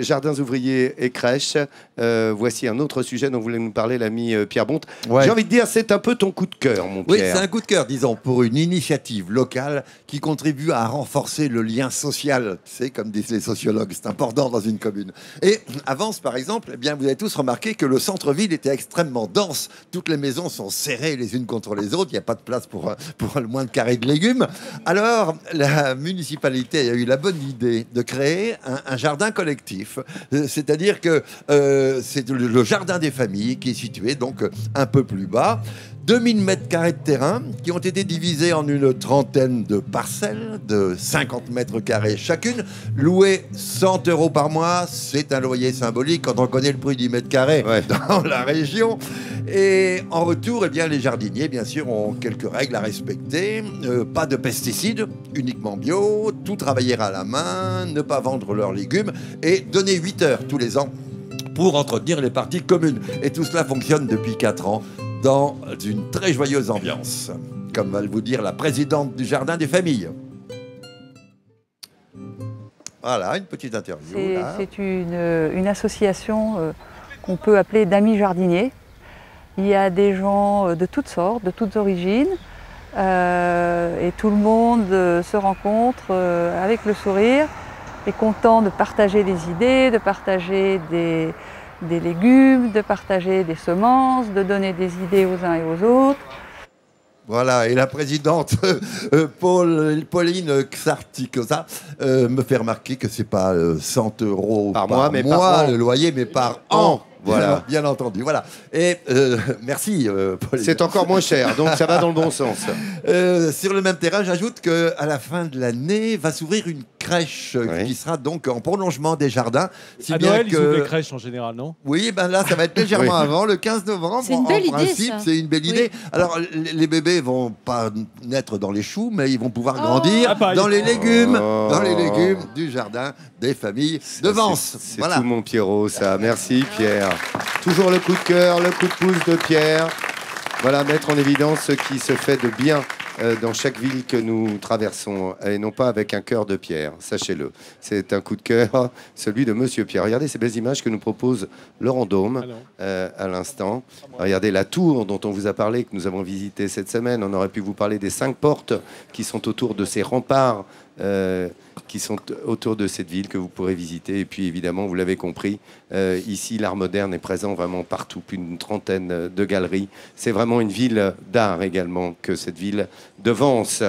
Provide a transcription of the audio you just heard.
jardins ouvriers et crèches. Voici un autre sujet dont voulait nous parler l'ami Pierre Bonte. Ouais. J'ai envie de dire, c'est un peu ton coup de cœur, mon Oui, Pierre. c'est un coup de cœur, disons, pour une initiative locale qui contribue à renforcer le lien social. C'est comme disent les sociologues, c'est important dans une commune. Et à Vence, par exemple, eh bien, vous avez tous remarqué que le centre-ville était extrêmement dense. Toutes les maisons sont serrées les unes contre les autres. Il n'y a pas de place pour le moins de carrés de légumes. Alors, la municipalité a eu la bonne idée de créer un jardin collectif. C'est-à-dire que c'est le jardin des familles qui est situé donc un peu plus bas. 2000 mètres carrés de terrain qui ont été divisés en une trentaine de parcelles de 50 mètres carrés chacune, loués 100 € par mois. C'est un loyer symbolique quand on connaît le prix du mètre carré dans la région. Et en retour, eh bien, les jardiniers, bien sûr, ont quelques règles à respecter. Pas de pesticides, uniquement bio, tout travailler à la main, ne pas vendre leurs légumes et donner 8 heures tous les ans pour entretenir les parties communes. Et tout cela fonctionne depuis 4 ans dans une très joyeuse ambiance, comme va le vous dire la présidente du jardin des familles. Voilà, une petite interview. C'est une association qu'on peut appeler d'amis jardiniers. Il y a des gens de toutes sortes, de toutes origines, et tout le monde se rencontre avec le sourire, est content de partager des idées, de partager des légumes, de partager des semences, de donner des idées aux uns et aux autres. Voilà, et la présidente Pauline Xarticosa me fait remarquer que c'est pas 100 € par mois, le loyer, mais par an. Voilà, bien entendu. Voilà. Et merci, Pauline. C'est encore moins cher, donc ça va dans le bon sens. Sur le même terrain, j'ajoute qu'à la fin de l'année va s'ouvrir une crèche qui sera donc en prolongement des jardins. Si à bien Noël, ils ouvrent les crèches en général, non? Oui, ben là, ça va être légèrement avant, le 15 novembre. C'est une belle idée, principe, c'est une belle idée. Alors, les bébés vont pas naître dans les choux, mais ils vont pouvoir grandir dans les légumes, du jardin des familles de Vence. C'est tout mon Pierrot, ça. Merci, Pierre. Toujours le coup de cœur, le coup de pouce de Pierre. Voilà, mettre en évidence ce qui se fait de bien dans chaque ville que nous traversons, et non pas avec un cœur de pierre, sachez-le. C'est un coup de cœur, celui de Monsieur Pierre. Regardez ces belles images que nous propose Laurent Dôme à l'instant. Regardez la tour dont on vous a parlé, que nous avons visité cette semaine. On aurait pu vous parler des 5 portes qui sont autour de ces remparts qui sont autour de cette ville que vous pourrez visiter. Et puis évidemment, vous l'avez compris, ici l'art moderne est présent vraiment partout, plus d'une trentaine de galeries. C'est vraiment une ville d'art également que cette ville de Vence.